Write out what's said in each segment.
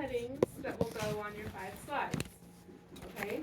headings that will go on your 5 slides. Okay?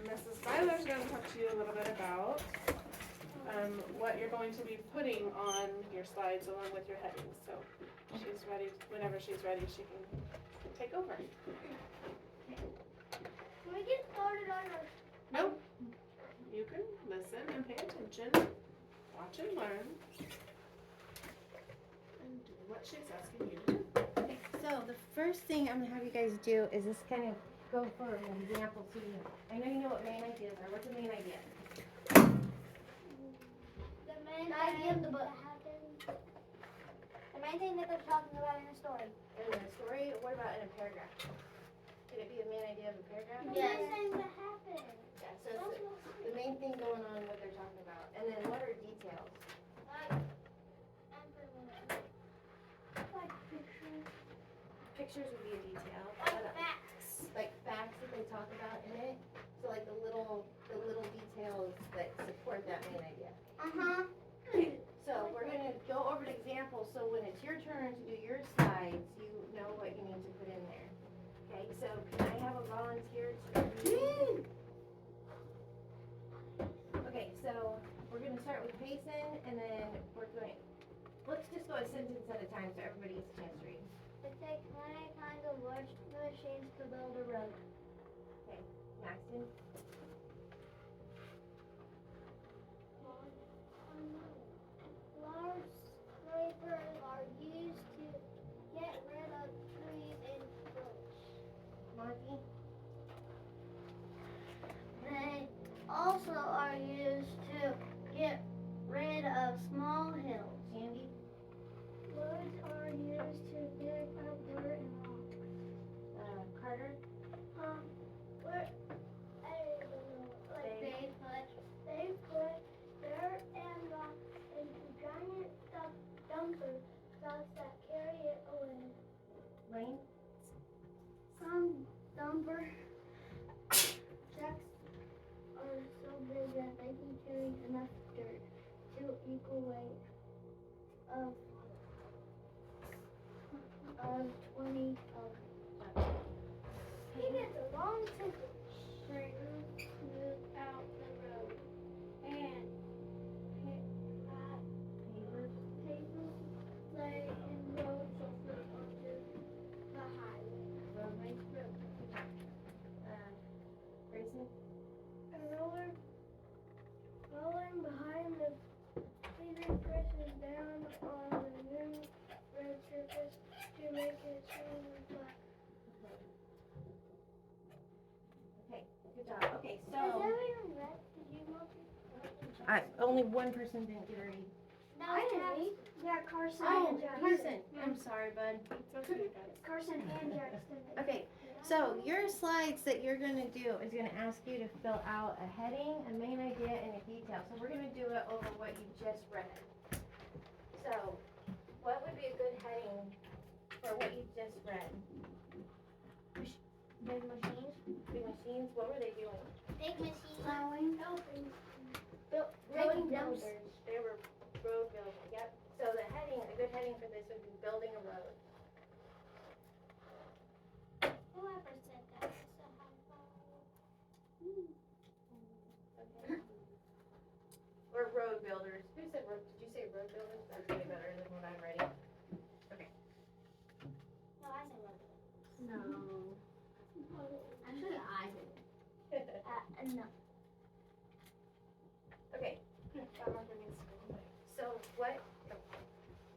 Mrs. Byler's going to talk to you a little bit about what you're going to be putting on your slides along with your headings. So she's ready. Whenever she's ready, she can take over. Can we get started on our... Nope. You can listen and pay attention, watch and learn, and do what she's asking you to do. Okay, so the first thing I'm going to have you guys do is just kind of go for an example. So I know you know what main ideas are. What's the main idea? The main idea of the book. The main thing that they're talking about in the story. In a story? What about in a paragraph? Could it be the main idea of a paragraph? The main thing that happened. Yeah, so it's the main thing going on, what they're talking about. And then what are details? Like pictures. Pictures would be a detail. Like facts. Like facts that they talk about in it. So like the little details that support that main idea. Uh-huh. Okay, so we're going to go over the example so when it's your turn to do your slides, you know what you need to put in there. Okay, so can I have a volunteer to read? Okay, so we're going to start with Payson and then let's just go a sentence at a time so everybody gets a chance to read. It takes many kinds of large machines to build a road. Okay, Maxton. Large scrapers are used to get rid of trees and brush. Monty. They also are used to get rid of small hills. Andy. Woods are used to dig up dirt and rocks. Carter. Where, I don't know, like they put dirt and rocks into giant dumpers that carry it away. Lane. Some dumper trucks are so big that they can carry enough dirt to equal weight of 20 of. He gets a long ticket. Scrapers smooth out the road and pavers lay in road surface onto the highway. Roadway. Grayson. A rolling behind the feeder presses down on the new road surface to make it smooth and flat. Okay, good job. Okay, Is so everyone read? Did you want to? only one person didn't get to read. No, I didn't. Yeah, Carson Oh, and Jackson. Carson. I'm sorry, bud. It's okay, guys. Carson and Jackson. Okay, so your slides that you're going to do is going to ask you to fill out a heading, a main idea, and a detail. So we're going to do it over what you just read. So, what would be a good heading for what you just read? Big machines. Big machines, what were they doing? Big machines. Plowing. Helping. Making Road roads. They were road building, yep. So the heading, a good heading for this would be building a road. Whoever said that is a high Okay. Or road builders. Who said road? Did you say road builders? That's way better than what I'm writing. No, I said road. No. Actually, I did. No. Okay. So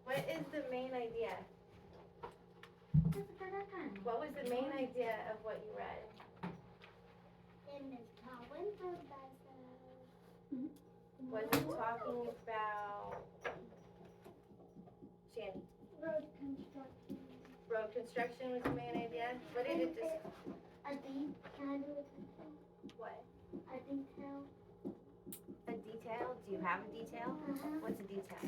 what is the main idea? What was the main idea of what you read? In the Colin Road Was it talking about Shandy? Road construction. Road construction was the main idea? What did it just Can I do it? what? A detail. A detail? Do you have a detail? What's a detail?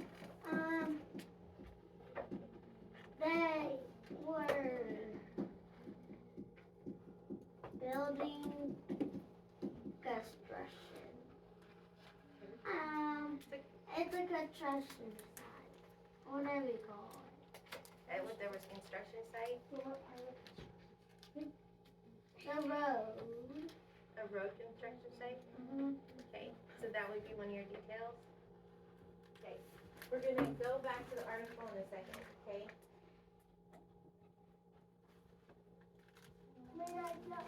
They were building construction. It's a construction site, whatever you call it. With the there was construction site? What part of it? The road. A road construction site? Mm-hmm. Okay, so that would be one of your details? Okay, we're gonna go back to the article in a second, okay? May I not?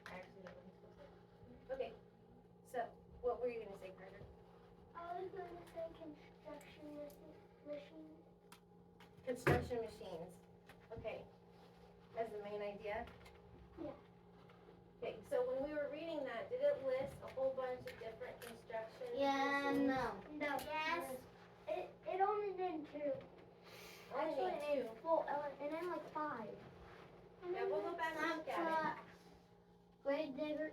Actually, that wasn't supposed to. Okay, so what were you gonna say, Carter? I was going to say construction machine. Construction machines, okay. As the main idea? Yeah. Okay, so when we were reading that, did it list a whole bunch of different construction Yeah, machines? no. No. Yes. It only did 2. Only Actually, need it and then like 5. Yeah, we'll go back and look at it. Grave digger.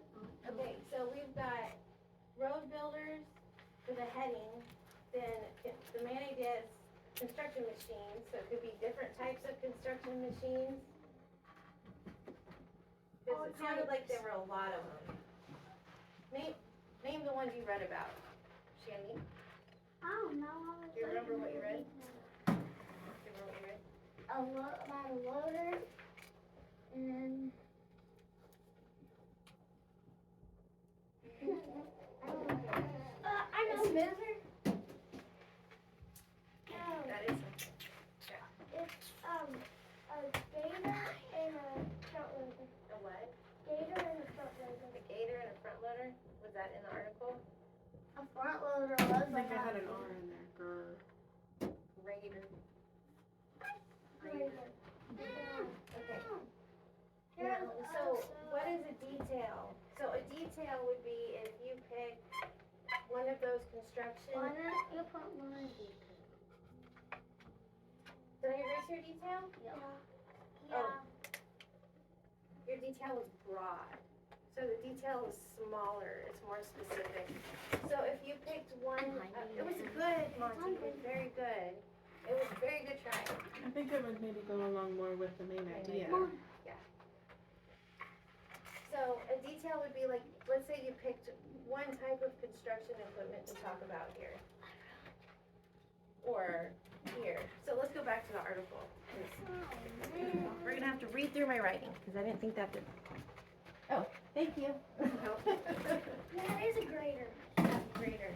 Okay, so we've got road builders for the heading, then the main idea is construction machines, so it could be different types of construction machines. Because it sounded like there were a lot of them. Name the ones you read about, Shandy. I don't know. Do you remember what you read? Do you remember what you read? About a loader, and then I don't know. I know. A smither? No, That is something. it's a gator and a front loader. A what? Gator and a front loader. A gator and a front loader? Was that in the article? A front loader was I think I had an R in there. Grr. Raider. Grader. Okay. Now, so what is a detail? So a detail would be if you pick one of those construction. Why not you put mine? Did I erase your detail? Yeah. Your detail was broad. So the detail is smaller, it's more specific. So if you picked one, it was good, Monty, it was very good. It was a very good try. I think it would maybe go along more with the main idea. So a detail would be like, let's say you picked one type of construction equipment to talk about here. Or here. So let's go back to the article. 'Cause we're gonna have to read through my writing, because I didn't think that would. Oh, thank you. That is a grader. Grader.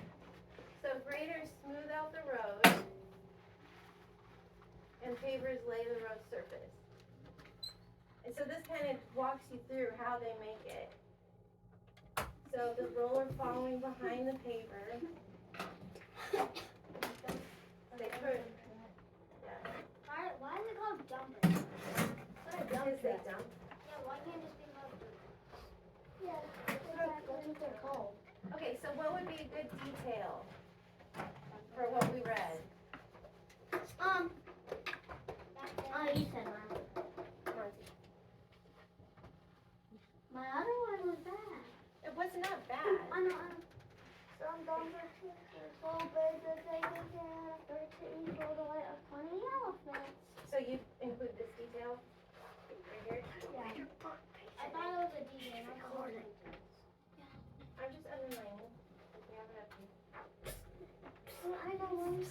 So graders smooth out the road and pavers lay the road surface. And so this kind of walks you through how they make it. So the roller following behind the paver. They put, Why is it called dumper? because they dump. Yeah, why can't it just be called dumper? Yeah, that's what they're called. Okay, so what would be a good detail for what we read? You said mine. Monty? My other one was bad. It was not bad. I know. Some dumpers are so big that they can carry 13 foot away of 20 elephants. So you include this detail right here? Yeah. I thought it was a DJ. I'm just underlining. We have it up here. I know.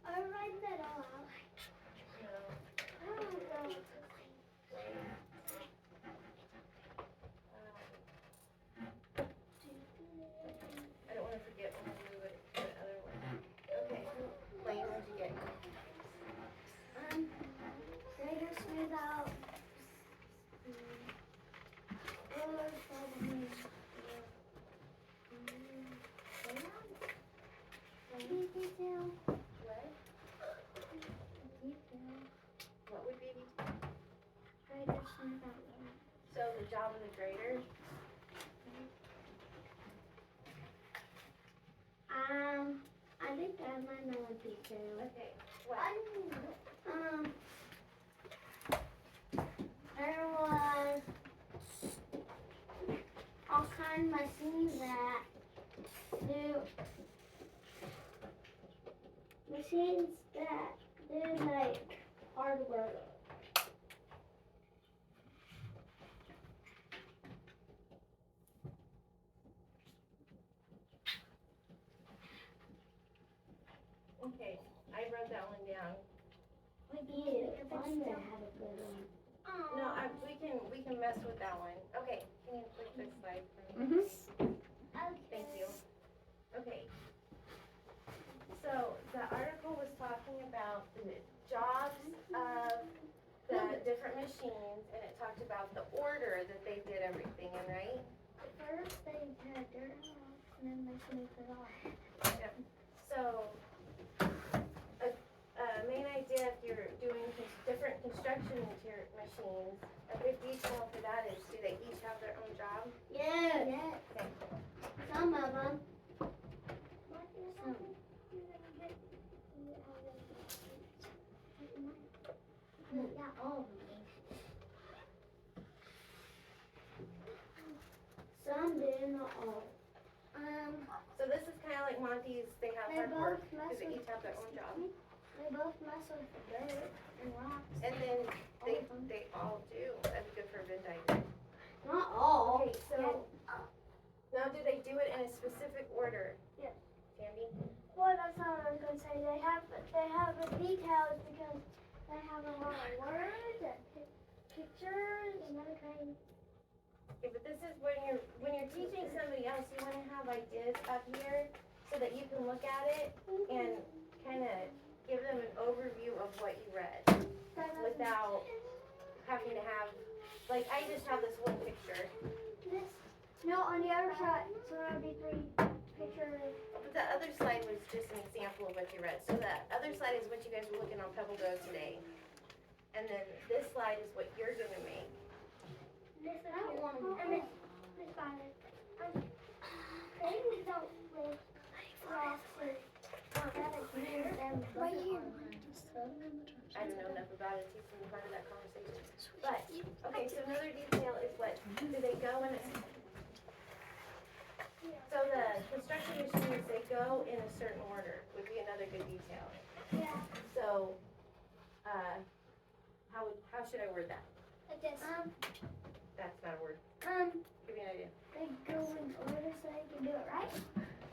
I write that all out. I don't know. I don't want to forget when we do it the other one. Okay, Lane, what'd you get? Grader smooth out. Roller following. Detail. What? Detail. What would be the, Grader smooth out. so the job of the grader? I think I might know what detail. Okay, what? There was all kinds of machines that do like hard work. then they snooze it off. So, a main idea if you're doing different construction machines, a good detail for that is, do they each have their own job? Yes. Okay. Some of them. Not all of them. Some do, not all. So this is kind of like Monty's, they have They hard both work, mess because they with, each have their own job. they both mess with the dirt and rocks. And then All of them. they all do, that's good for Venn diagram. Not all. Okay, so, now do they do it in a specific order? Yes. Tammy? Well, that's not what I was gonna say. They have the details because they have a lot of words and pictures and other kinds. Okay, but this is when you're teaching somebody else, you wanna have ideas up here so that you can look at it and kinda give them an overview of what you read without having to have, like, I just have this one picture. This, no, on the other side, so that would be 3 pictures. But the other slide was just an example of what you read. So the other slide is what you guys were looking on Pebble Go today. And then this slide is what you're gonna make. This is one. And this violet. Babies don't live rocks or right here. I don't know enough about it to be part of that conversation. But, okay, so another detail is what, do they go in a, so the construction machines, they go in a certain order, would be another good detail. Yeah. So, how should I word that? Like this. That's not a word. Give me an idea. They go in order so they can do it right.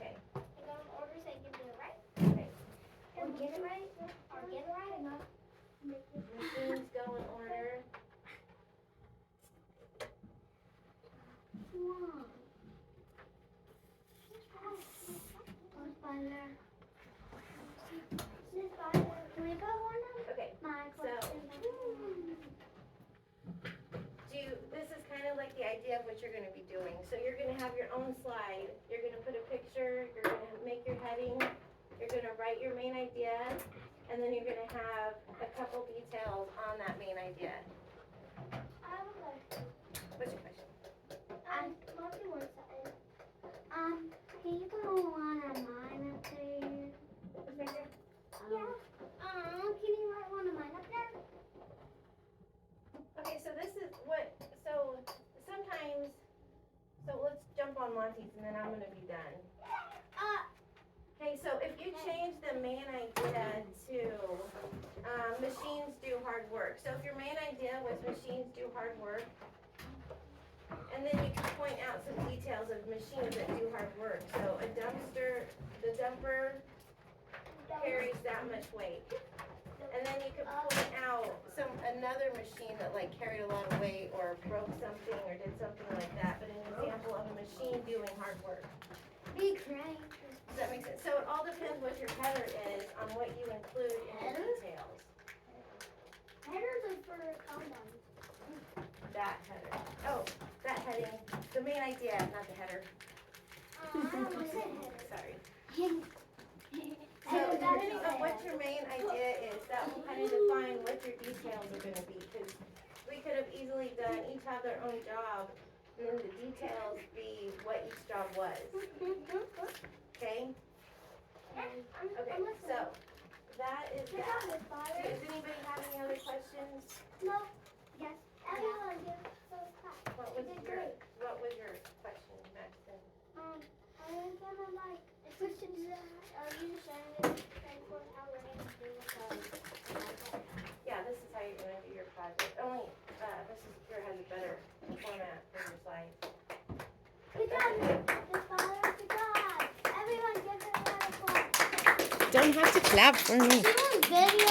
Okay. They go in order so they can do it right. Okay. Or get it right. Or get it right. Not make it. Machines go in order. Wow. What's by there? This by there. Can we put one of Okay. my questions? This is kind of like the idea of what you're going to be doing. So you're going to have your own slide. You're going to put a picture. You're going to make your heading. You're going to write your main idea. And then you're going to have a couple details on that main idea. I have a question. What's your question? Marky works at it. Can you put one of mine up there? Yeah. Can you write one of mine up there? Okay, so this is what, so sometimes, so let's jump on Monty's and then I'm going to be done. Okay, so if you change the main idea to machines do hard work. So if your main idea was machines do hard work, and then you can point out some details of machines that do hard work. So a dumpster, the dumper carries that much weight. And then you could point out another machine that like carried a lot of weight or broke something or did something like that, but an example of a machine doing hard work. Big crane. Does that make sense? So it all depends what your header is on what you include in the Header? details. Headers are for combines. That header. Oh, that heading. The main idea, not the header. I almost said header. Sorry. So So depending on what your main idea is, that will kind of define what your details are going to be. Because we could have easily done each have their own job, and then the details be what each job was. Okay? Okay, so that is that. Does anybody have any other questions? No. Yes. Everyone give us those claps. What was your question, Maxton? I was gonna like questions that you saying for how we're gonna do Yeah, this is how you're going to do your project. Only this is here has a better format for your slides. Good job, Miss Father. Good job. Everyone give them a clap. Don't have to clap for me. Doing video.